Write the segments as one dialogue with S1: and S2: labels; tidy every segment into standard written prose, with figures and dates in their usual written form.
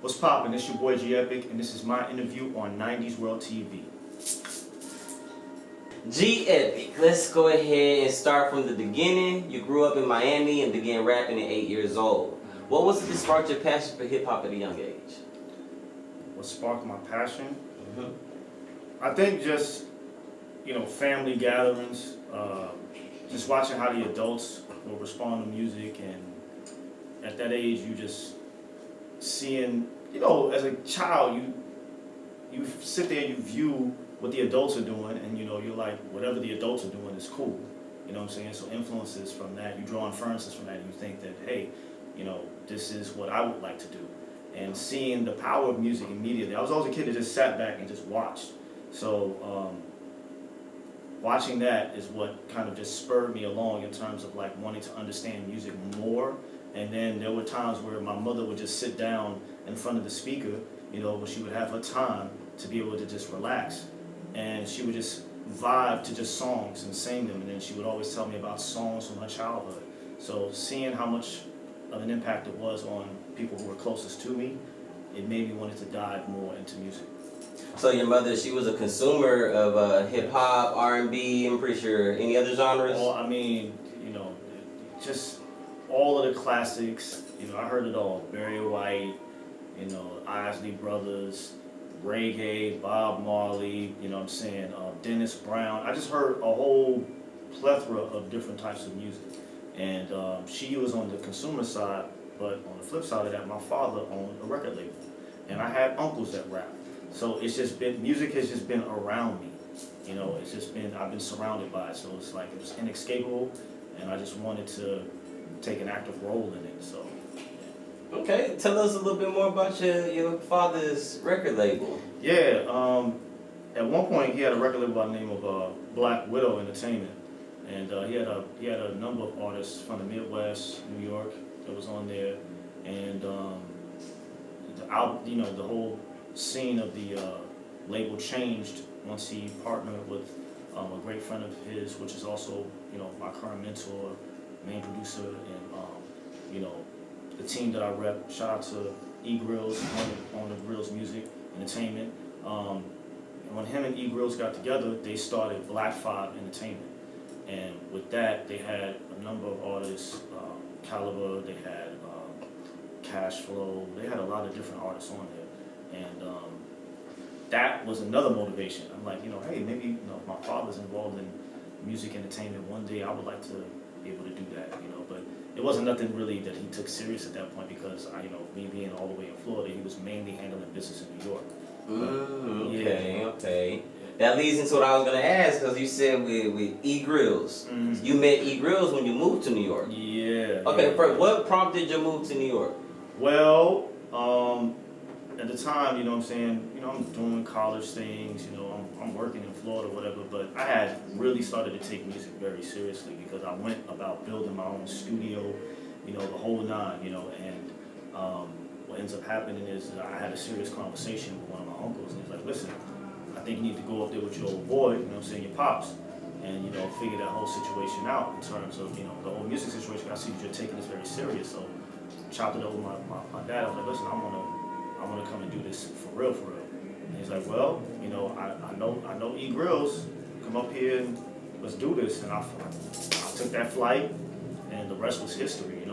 S1: What's poppin'? It's your boy G Epic, and this is my interview on 90s World TV.
S2: G Epic, let's go ahead and start from the beginning. You grew up in Miami and began rapping at 8 years old. What was it that sparked your passion for hip hop at a young age?
S1: What sparked my passion? I think just, family gatherings, just watching how the adults will respond to music, and at that age you just seeing, as a child you sit there, you view what the adults are doing, and you're like, whatever the adults are doing is cool. You know what I'm saying? So influences from that, you draw inferences from that, and you think that, hey, this is what I would like to do. And seeing the power of music immediately. I was always a kid that just sat back and just watched. So watching that is what kind of just spurred me along in terms of like wanting to understand music more. And then there were times where my mother would just sit down in front of the speaker, when she would have her time to be able to just relax. And she would just vibe to just songs and sing them. And then she would always tell me about songs from her childhood. So seeing how much of an impact it was on people who were closest to me, it made me want to dive more into music.
S2: So your mother, she was a consumer of hip hop, R&B, I'm pretty sure. Any other genres?
S1: Well, just all of the classics. I heard it all. Barry White, Isley Brothers, reggae, Bob Marley, Dennis Brown. I just heard a whole plethora of different types of music. And she was on the consumer side, but on the flip side of that, my father owned a record label. And I had uncles that rap. So it's just been, music has just been around me. It's just been, I've been surrounded by it. So it's like, it was inescapable, and I just wanted to take an active role in it, so. Yeah.
S2: Okay, tell us a little bit more about your father's record label.
S1: Yeah, at one point he had a record label by the name of Black Widow Entertainment. And he had a number of artists from the Midwest, New York, that was on there, and the whole scene of the label changed once he partnered with a great friend of his, which is also my current mentor, main producer, and the team that I rep. Shout out to E Grills, on the Grills Music Entertainment. And when him and E Grills got together, they started Black 5 Entertainment. And with that, they had a number of artists, Caliber, they had Cash Flow, they had a lot of different artists on there. And that was another motivation. I'm like, hey, maybe if my father's involved in music entertainment, one day I would like to be able to do that, But it wasn't nothing really that he took serious at that point, because me being all the way in Florida, he was mainly handling business in New York.
S2: Okay. That leads into what I was going to ask, because you said with E Grills. You met E Grills when you moved to New York.
S1: Yeah.
S2: Okay,
S1: yeah.
S2: What prompted your move to New York?
S1: Well, at the time, I'm doing college things, I'm working in Florida, whatever, but I had really started to take music very seriously, because I went about building my own studio, the whole nine, and what ends up happening is that I had a serious conversation with one of my uncles, and he's like, listen, I think you need to go up there with your old boy, your pops, and figure that whole situation out in terms of the whole music situation. I see that you're taking this very serious, so chopped it over my dad. I was like, listen, I want to come and do this for real. And he's like, well, I know E Grills, come up here and let's do this. And I took that flight, and the rest was history.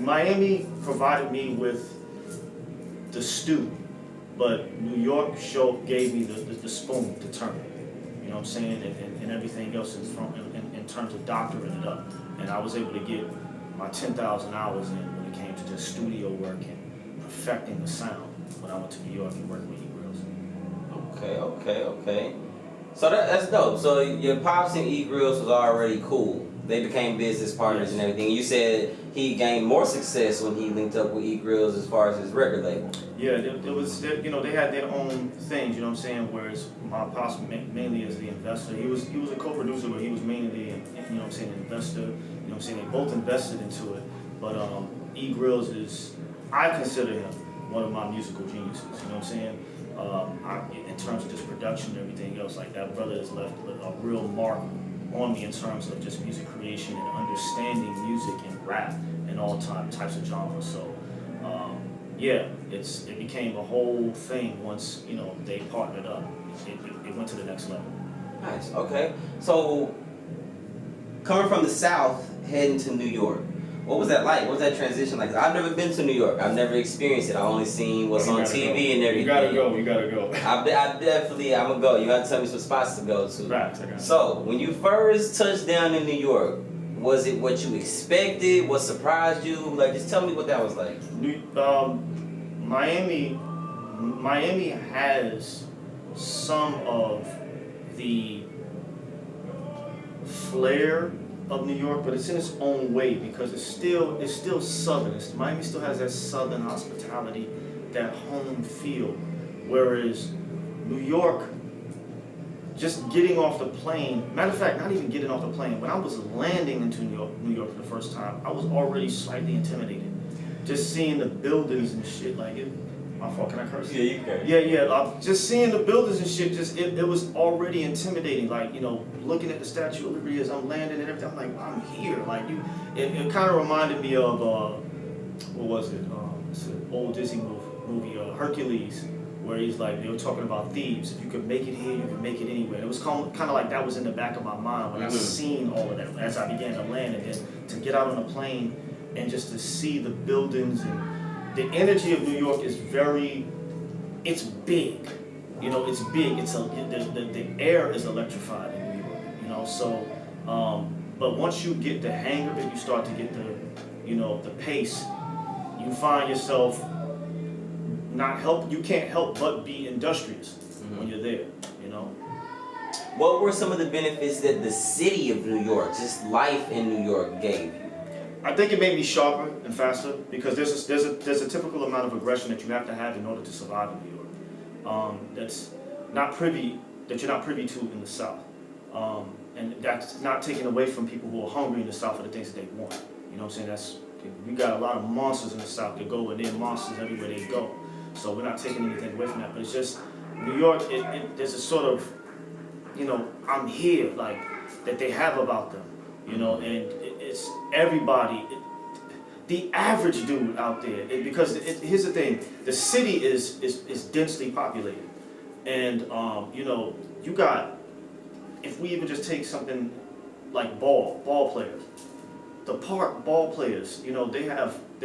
S1: Miami provided me with the stew, but New York gave me the spoon to turn it. And everything else in terms of doctoring it up. And I was able to get my 10,000 hours in when it came to just studio work and perfecting the sound when I went to New York and worked with E Grills.
S2: Okay. So that's dope. So your pops and E Grills was already cool. They became business partners and everything. You said he gained more success when he linked up with E Grills as far as his record label.
S1: Yeah, it was, they had their own things, whereas my pops mainly as the investor, he was a co-producer, but he was mainly an investor, they both invested into it. But E Grills I consider him one of my musical geniuses, in terms of just production and everything else, like that brother has left a real mark on me in terms of just music creation and understanding music and rap and all types of genres. So yeah, it became a whole thing once, you know, they partnered up. It went to the next level.
S2: Nice. Okay. So coming from the South, heading to New York. What was that like? What was that transition like? 'Cause I've never been to New York. I've never experienced it. I've only seen what's on TV and everything.
S1: You gotta go. You gotta go.
S2: I definitely, I'm gonna go. You gotta tell me some spots to go to.
S1: Right, I got it.
S2: So, when you first touched down in New York, was it what you expected? What surprised you? Like, just tell me what that was like.
S1: Miami has some of the flair of New York, but it's in its own way because it's still southern. Miami still has that southern hospitality, that home feel, whereas New York, just getting off the plane, matter of fact, not even getting off the plane, when I was landing into New York for the first time, I was already slightly intimidated. Just seeing the buildings and shit, like it. My fault, can I curse?
S2: Yeah, you can.
S1: Yeah. Just seeing the buildings and shit, it was already intimidating. Like, you know, looking at the Statue of Liberty as I'm landing and everything, I'm like, I'm here. Like, it kind of reminded me of, what was it? It's an old Disney movie, Hercules, where he's like, they were talking about thieves. If you could make it here, you could make it anywhere. It was kind of like that was in the back of my mind when I seen all of that as I began to land, and then to get out on a plane and just to see the buildings and the energy of New York is it's big. You know, it's big. The air is electrified in New York, you know, so, but once you get the hang of it, you start to get the pace, you find yourself you can't help but be industrious when you're there, you know.
S2: What were some of the benefits that the city of New York, just life in New York, gave you?
S1: I think it made me sharper and faster because there's a typical amount of aggression that you have to have in order to survive in New York. That you're not privy to in the South, and that's not taken away from people who are hungry in the South for the things that they want. You know what I'm saying? We got a lot of monsters in the South that go, and they're monsters everywhere they go. So we're not taking anything away from that. But it's just New York. There's a sort of, you know, I'm here, like that they have about them. You know, and it's everybody. The average dude out there, because here's the thing: the city is densely populated, and you know, you got. If we even just take something like ball players, the park ball players, you know, they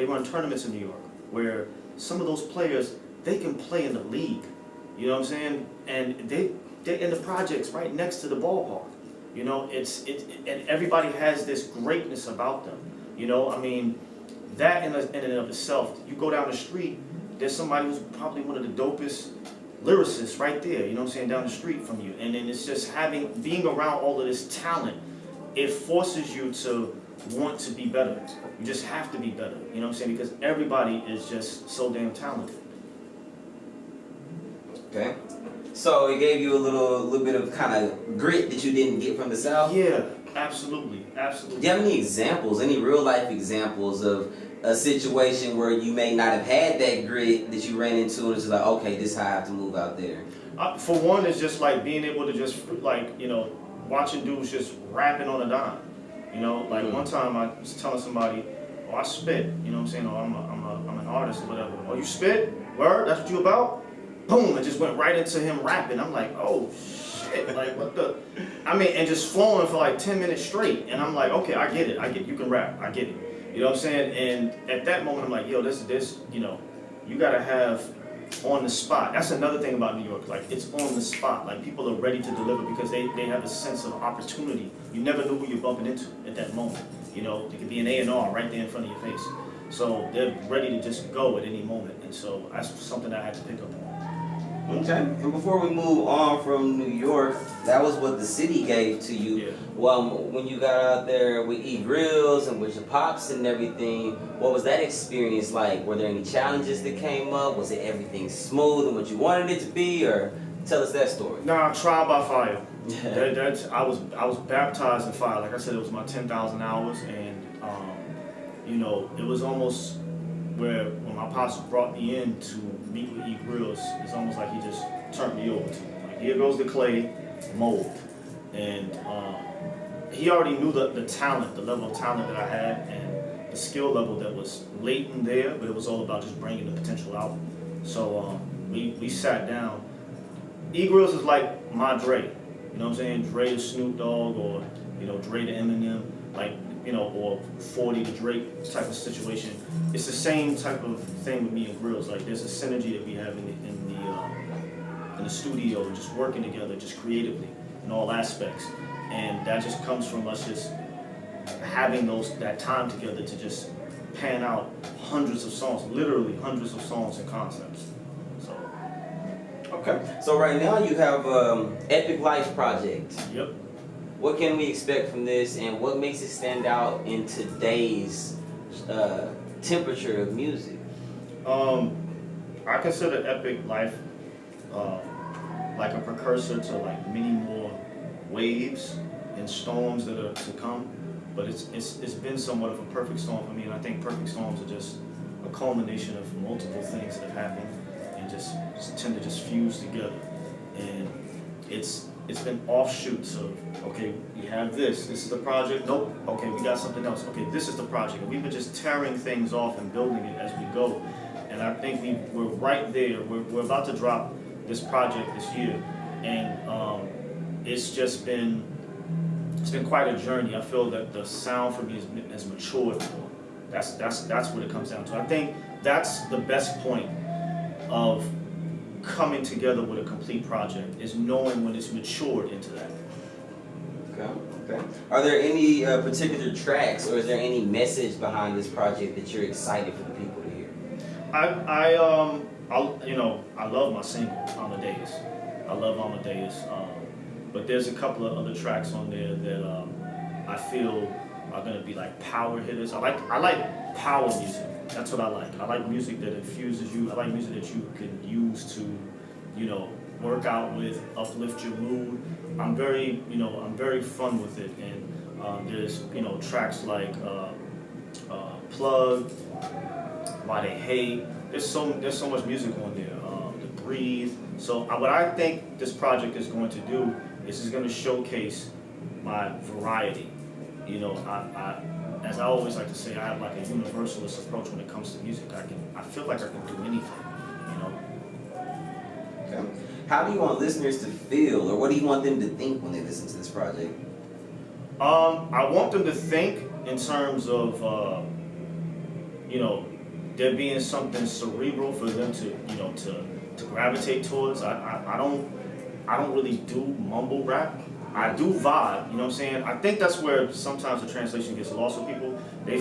S1: run tournaments in New York where some of those players they can play in the league. You know what I'm saying? And they're in the projects right next to the ballpark. You know, and everybody has this greatness about them. You know, I mean, that in and of itself, you go down the street, there's somebody who's probably one of the dopest lyricists right there, you know what I'm saying, down the street from you. And then it's just being around all of this talent, it forces you to want to be better. You just have to be better, you know what I'm saying, because everybody is just so damn talented.
S2: Okay. So it gave you a little bit of kind of grit that you didn't get from the South?
S1: Yeah, absolutely. Do
S2: you have any examples, any real life examples of a situation where you may not have had that grit that you ran into and it's like, okay, this is how I have to move out there?
S1: For one, it's just like being able to just like, you know, watching dudes just rapping on a dime. You know, like one time I was telling somebody, oh, I spit, you know what I'm saying, or I'm an artist or whatever. Oh, you spit? Word? That's what you about? Boom, it just went right into him rapping. I'm like, oh shit, like what the, I mean, and just flowing for like 10 minutes straight. And I'm like, okay, I get it, you can rap, I get it. You know what I'm saying? And at that moment, I'm like, yo, this, you know, you gotta have on the spot. That's another thing about New York, like it's on the spot. Like people are ready to deliver because they have a sense of opportunity. You never know who you're bumping into at that moment. You know, it could be an A&R right there in front of your face. So they're ready to just go at any moment. And so that's something that I had to pick up on.
S2: Okay. And before we move on from New York, that was what the city gave to you.
S1: Yeah.
S2: Well, when you got out there with E-Grills and with your pops and everything, what was that experience like? Were there any challenges that came up? Was it everything smooth and what you wanted it to be? Or tell us that story.
S1: Nah, trial by fire. I was baptized in fire. Like I said, it was my 10,000 hours, and you know, it was almost where when my pops brought me in to meet with E-Grills, it's almost like he just turned me over to him. Like, here goes the clay, mold. And he already knew the talent, the level of talent that I had, and the skill level that was latent there, but it was all about just bringing the potential out. So we sat down. E-Grills is like my Dre. You know what I'm saying? Dre to Snoop Dogg, or Dre to Eminem, like or 40 to Drake type of situation. It's the same type of thing with me and Grills. Like there's a synergy that we have in the studio, just working together, just creatively in all aspects, and that just comes from us just having that time together to just pan out hundreds of songs, literally hundreds of songs and concepts. So.
S2: Okay. So right now you have Epic Life Project.
S1: Yep.
S2: What can we expect from this, and what makes it stand out in today's temperature of music?
S1: I consider Epic Life like a precursor to like many more waves and storms that are to come. But it's been somewhat of a perfect storm for me, and I think perfect storms are just a culmination of multiple things that have happened and just tend to just fuse together. And it's been offshoots of, okay, we have this is the project, nope, okay, we got something else, okay, this is the project. And we've been just tearing things off and building it as we go. And I think we're right there. We're about to drop this project this year, and it's been quite a journey. I feel that the sound for me has matured more. That's what it comes down to. I think that's the best point of coming together with a complete project, is knowing when it's matured into that.
S2: Okay. Are there any particular tracks, or is there any message behind this project that you're excited for the people to hear?
S1: I love my single Amadeus. I love Amadeus. But there's a couple of other tracks on there that I feel are gonna be like power hitters. I like power music. That's what I like. I like music that infuses you. I like music that you can use to, work out with, uplift your mood. I'm very fun with it. And there's tracks like Plug, Why They Hate. There's so much music on there. The Breathe. So what I think this project is going to do is it's going to showcase my variety. As I always like to say, I have like a universalist approach when it comes to music. I feel like I can do anything.
S2: Okay. How do you want listeners to feel, or what do you want them to think when they listen to this project?
S1: I want them to think in terms of there being something cerebral for them to gravitate towards. I don't really do mumble rap. I do vibe, you know what I'm saying? I think that's where sometimes the translation gets lost with people. They're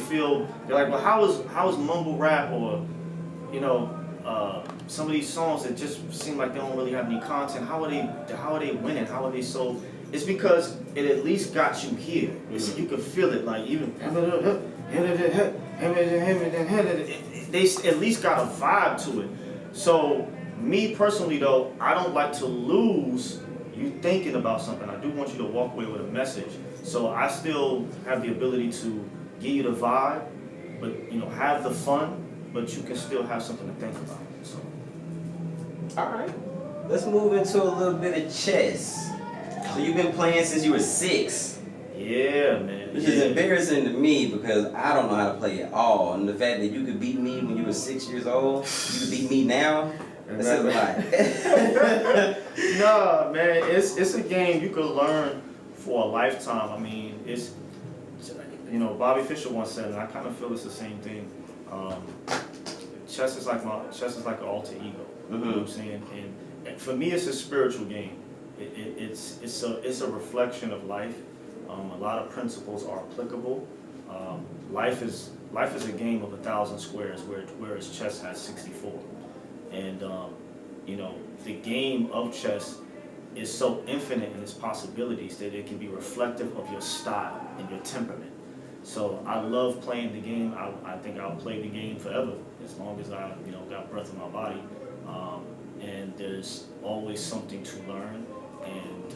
S1: like, well, how is mumble rap, or some of these songs that just seem like they don't really have any content, how are they winning? How are they so? It's because it at least got you here. Mm-hmm. You can feel it, like even they at least got a vibe to it. So me personally though, I don't like to lose you thinking about something. I do want you to walk away with a message. So I still have the ability to give you the vibe, but have the fun, but you can still have something to think about. So.
S2: All right, let's move into a little bit of chess. So you've been playing since you were 6.
S1: Yeah, man.
S2: Which is embarrassing to me because I don't know how to play at all. And the fact that you could beat me when you were 6 years old, you could beat me now. That's a lot.
S1: Nah, man, it's a game you could learn for a lifetime. I mean, it's Bobby Fischer once said, and I kind of feel it's the same thing. Chess is like an alter ego. Mm-hmm. You know what I'm saying? And for me, it's a spiritual game. It's a reflection of life. A lot of principles are applicable. Life is a game of 1,000 squares, whereas chess has 64. And the game of chess is so infinite in its possibilities that it can be reflective of your style and your temperament. So I love playing the game. I think I'll play the game forever as long as I got breath in my body. And there's always something to learn, and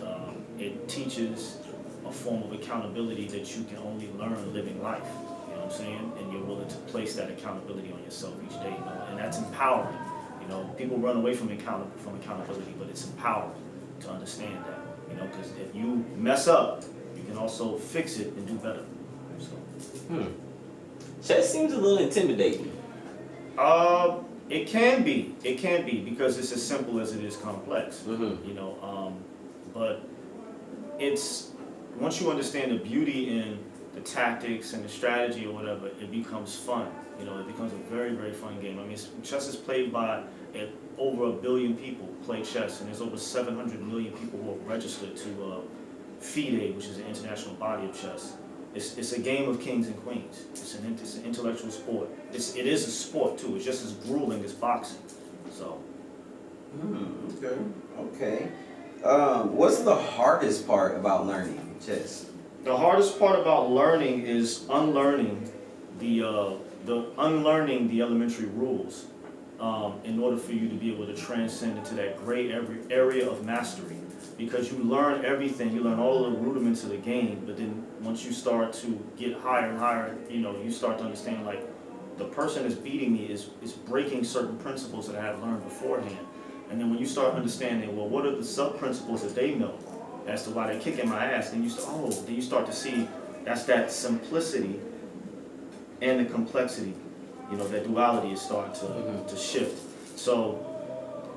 S1: it teaches a form of accountability that you can only learn living life. You know what I'm saying? And you're willing to place that accountability on yourself each day. And that's empowering. People run away from accountability, but it's empowering to understand that. Because if you mess up, you can also fix it and do better. So.
S2: Chess seems a little intimidating.
S1: It can be. It can be because it's as simple as it is complex.
S2: Mm-hmm.
S1: You know, but it's once you understand the beauty in the tactics and the strategy or whatever, it becomes fun. You know, it becomes a very, very fun game. I mean, chess is played by over 1 billion people play chess, and there's over 700 million people who are registered to FIDE, which is an international body of chess. It's a game of kings and queens. It's an intellectual sport. It is a sport too. It's just as grueling as boxing. So.
S2: Okay. What's the hardest part about learning chess?
S1: The hardest part about learning is unlearning the elementary rules in order for you to be able to transcend into that gray area of mastery. Because you learn everything, you learn all of the rudiments of the game, but then once you start to get higher and higher, you know, you start to understand like the person that's beating me is breaking certain principles that I had learned beforehand. And then when you start understanding, well, what are the sub-principles that they know as to why they're kicking my ass, then you start to see that's that simplicity and the complexity, you know, that duality is starting to shift. So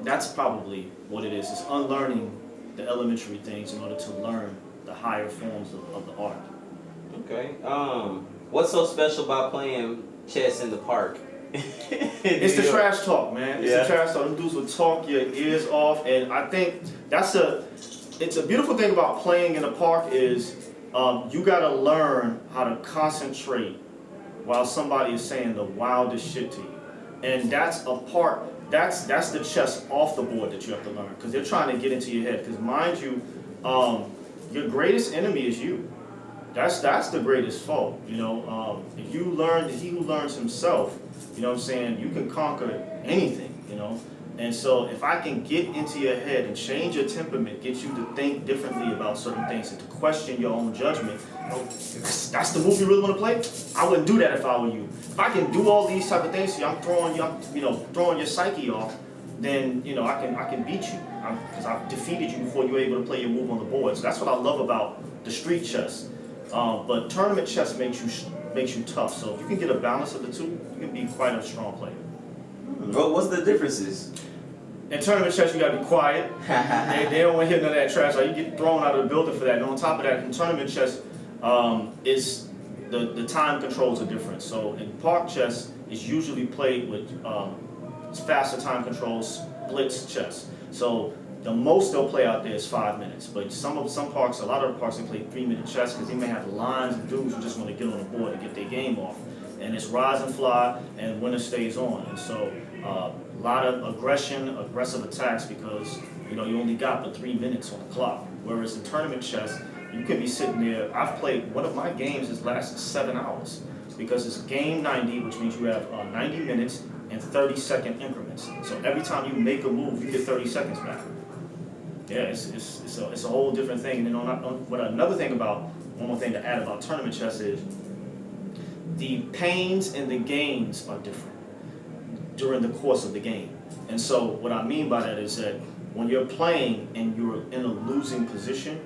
S1: that's probably what it is. It's unlearning the elementary things in order to learn the higher forms of the art.
S2: Okay. What's so special about playing chess in the park?
S1: It's the trash talk, man. It's the trash talk. Them dudes will talk your ears off, and I think it's a beautiful thing about playing in the park is you gotta learn how to concentrate while somebody is saying the wildest shit to you. And that's the chess off the board that you have to learn, because they're trying to get into your head. Because mind you, your greatest enemy is you. That's the greatest foe. You know, if you learn, he who learns himself, you know what I'm saying, you can conquer anything, you know. And so if I can get into your head and change your temperament, get you to think differently about certain things and to question your own judgment, you know, that's the move you really want to play? I wouldn't do that if I were you. If I can do all these type of things to you, I'm throwing your psyche off, then, you know, I can beat you. Because I've defeated you before you were able to play your move on the board. So that's what I love about the street chess. But tournament chess makes you tough. So if you can get a balance of the two, you can be quite a strong player.
S2: Well, what's the differences?
S1: In tournament chess, you gotta be quiet. They don't want to hear none of that trash. Like, you get thrown out of the building for that. And on top of that, in tournament chess, is the time controls are different. So in park chess, it's usually played with faster time controls, blitz chess. So the most they'll play out there is 5 minutes. But some parks, a lot of the parks, they play 3-minute chess because they may have lines of dudes who just want to get on the board and get their game off. And it's rise and fly, and winner stays on. And so a lot of aggressive attacks because, you know, you only got but 3 minutes on the clock. Whereas in tournament chess, you can be sitting there. I've played, one of my games has lasted 7 hours because it's game 90, which means you have 90 minutes and 30-second increments. So every time you make a move, you get 30 seconds back. Yeah, it's a whole different thing. And then one more thing to add about tournament chess is the pains and the gains are different during the course of the game. And so what I mean by that is that when you're playing and you're in a losing position,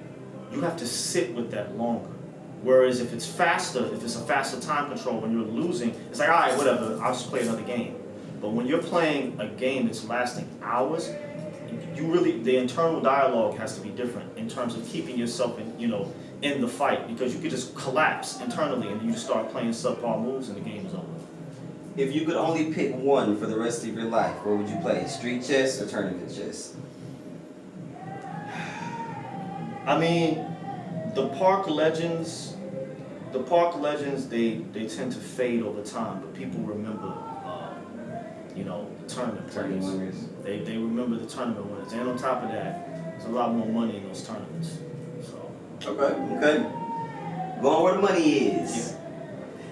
S1: you have to sit with that longer. Whereas if it's faster, if it's a faster time control, when you're losing, it's like, all right, whatever, I'll just play another game. But when you're playing a game that's lasting hours, the internal dialogue has to be different in terms of keeping yourself in the fight, because you could just collapse internally and you just start playing subpar moves and the game is over.
S2: If you could only pick one for the rest of your life, what would you play? Street chess or tournament chess?
S1: I mean, the park legends, they tend to fade over time, but people remember, the tournament winners. They remember the tournament winners. And on top of that, there's a lot more money in those tournaments. So.
S2: Okay. Going where the money is.
S1: Yeah.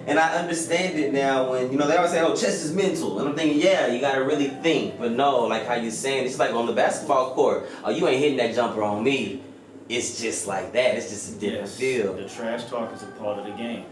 S2: And I understand it now when, they always say, oh, chess is mental. And I'm thinking, yeah, you got to really think. But no, like how you're saying, it's like on the basketball court, oh, you ain't hitting that jumper on me. It's just like that. It's just a different feel.
S1: The trash talk is a part of the game.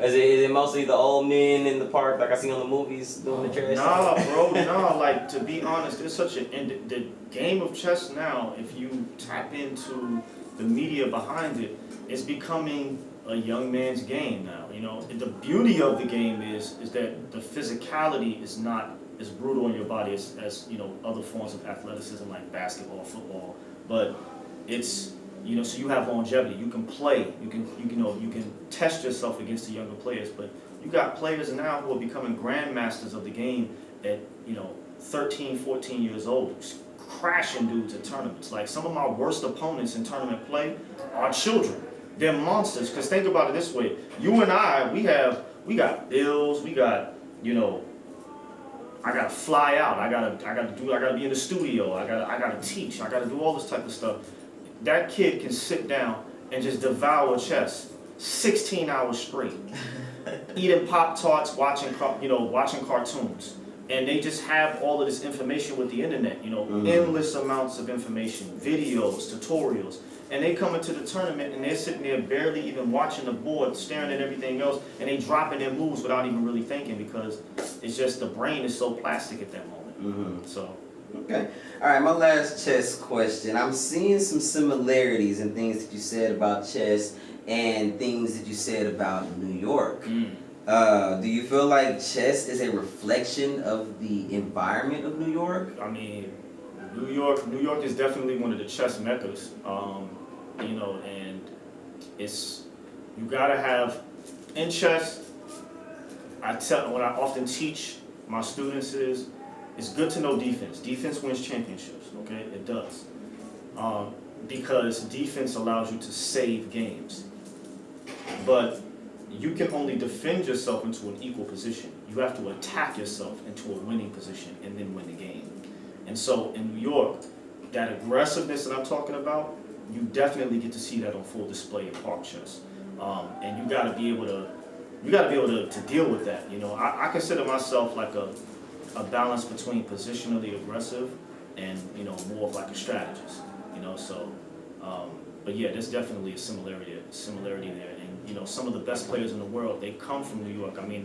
S2: Is it mostly the old men in the park like I see on the movies doing the trash talk?
S1: Nah, bro, nah. Like, to be honest, there's the game of chess now, if you tap into the media behind it, it's becoming a young man's game now. You know, and the beauty of the game is that the physicality is not as brutal on your body as you know other forms of athleticism like basketball, football, but it's you know so you have longevity. You can play. You can test yourself against the younger players, but you got players now who are becoming grandmasters of the game at 13, 14 years old, just crashing dudes at tournaments. Like some of my worst opponents in tournament play are children. They're monsters. Because think about it this way: you and I, we got bills. We got I gotta fly out. I gotta be in the studio. I gotta teach. I gotta do all this type of stuff. That kid can sit down and just devour chess 16 hours straight, eating Pop-Tarts, watching cartoons, and they just have all of this information with the internet. Endless amounts of information, videos, tutorials. And they come into the tournament and they're sitting there barely even watching the board, staring at everything else, and they dropping their moves without even really thinking because it's just the brain is so plastic at that moment. So.
S2: Okay. All right, my last chess question. I'm seeing some similarities in things that you said about chess and things that you said about New York. Do you feel like chess is a reflection of the environment of New York?
S1: I mean, New York is definitely one of the chess meccas. And it's you gotta have in chess. What I often teach my students is it's good to know defense. Defense wins championships. Okay, it does, because defense allows you to save games. But you can only defend yourself into an equal position. You have to attack yourself into a winning position and then win the game. And so in New York, that aggressiveness that I'm talking about, you definitely get to see that on full display in park chess. And you got to be able to deal with that. I consider myself like a balance between positionally aggressive and more of like a strategist. But yeah, there's definitely a similarity there. And some of the best players in the world, they come from New York. I mean,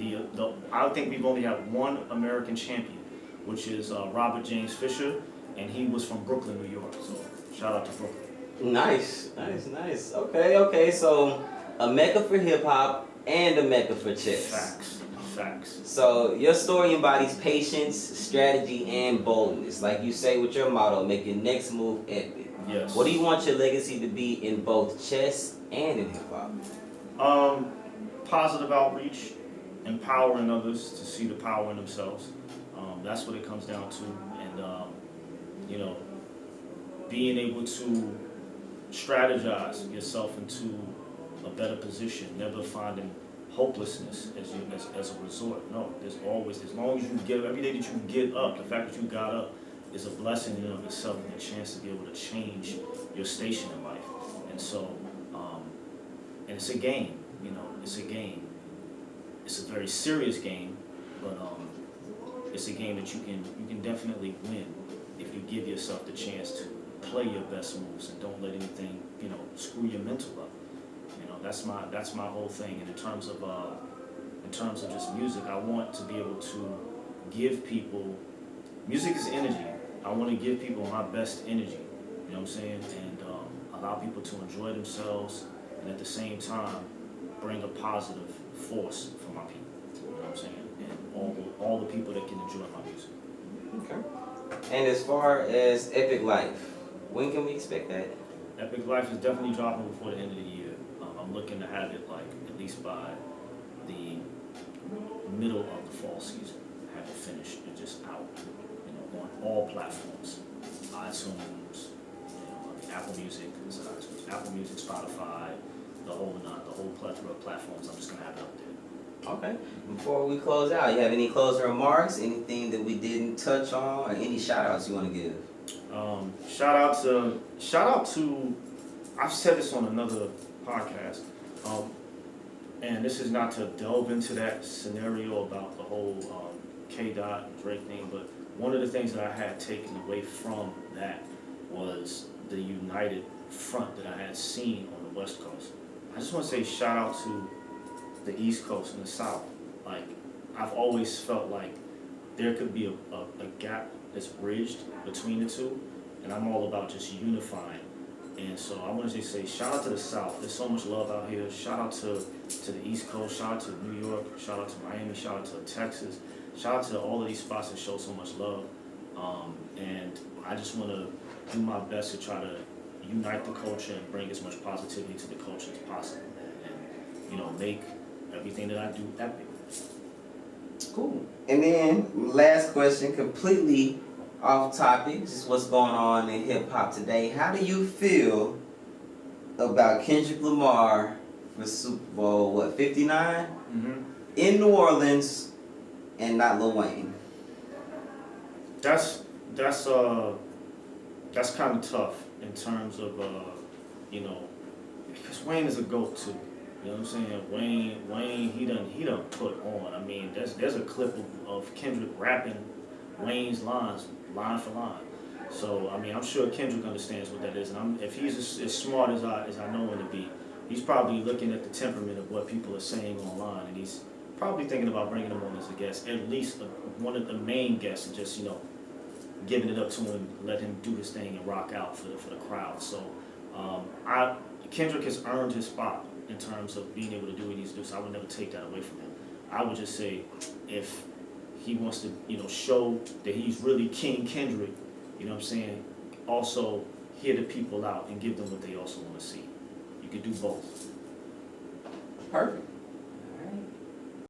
S1: I think we've only had one American champion, which is Robert James Fisher, and he was from Brooklyn, New York. So shout out to Brooklyn.
S2: Nice. Okay. So a mecca for hip hop and a mecca for chess.
S1: Facts.
S2: So your story embodies patience, strategy, and boldness. Like you say with your motto, make your next move epic.
S1: Yes.
S2: What do you want your legacy to be in both chess and in hip hop?
S1: Positive outreach, empowering others to see the power in themselves. That's what it comes down to, and being able to strategize yourself into a better position, never finding hopelessness as a resort. No, there's always, as long as you every day that you get up, the fact that you got up is a blessing in and of itself and a chance to be able to change your station in life. And so, and it's a game, it's a game. It's a very serious game, but it's a game that you can definitely win if you give yourself the chance to play your best moves and don't let anything screw your mental up. That's my whole thing. And in terms of just music, I want to be able to give people, music is energy. I want to give people my best energy. You know what I'm saying? And allow people to enjoy themselves, and at the same time bring a positive force for my people. You know what I'm saying? And all the people that can enjoy my music.
S2: Okay. And as far as Epic Life, when can we expect that?
S1: Epic Life is definitely dropping before the end of the year. I'm looking to have it at least by the middle of the fall season. Have it finished and just out, on all platforms, iTunes, Apple Music, Apple Music, Spotify, the whole plethora of platforms. I'm just gonna have it out there.
S2: Okay. Before we close out, you have any closing remarks? Anything that we didn't touch on, or any shout outs you want to give?
S1: Shout out to. I've said this on another podcast, and this is not to delve into that scenario about the whole K-Dot Drake thing, but one of the things that I had taken away from that was the united front that I had seen on the West Coast. I just want to say shout out to the East Coast and the South. Like, I've always felt like there could be a gap that's bridged between the two, and I'm all about just unifying And so I want to just say shout out to the South. There's so much love out here. Shout out to the East Coast. Shout out to New York. Shout out to Miami. Shout out to Texas. Shout out to all of these spots that show so much love. And I just want to do my best to try to unite the culture and bring as much positivity to the culture as possible, and you know, make everything that I do epic.
S2: Cool. And then last question, completely off topic, just what's going on in hip hop today. How do you feel about Kendrick Lamar for Super Bowl 59 in New Orleans and not Lil Wayne?
S1: That's kind of tough in terms of you know, because Wayne is a GOAT too. You know what I'm saying? Wayne, he done put on. I mean, there's a clip of Kendrick rapping Wayne's lines, line for line. So I mean, I'm sure Kendrick understands what that is, and if he's as smart as I know him to be, he's probably looking at the temperament of what people are saying online, and he's probably thinking about bringing him on as a guest, at least one of the main guests, and just, you know, giving it up to him, let him do his thing and rock out for the crowd. So Kendrick has earned his spot in terms of being able to do what he needs to do, so I would never take that away from him. I would just say, if he wants to, you know, show that he's really King Kendrick, you know what I'm saying, also hear the people out and give them what they also want to see. You could do both.
S2: Perfect.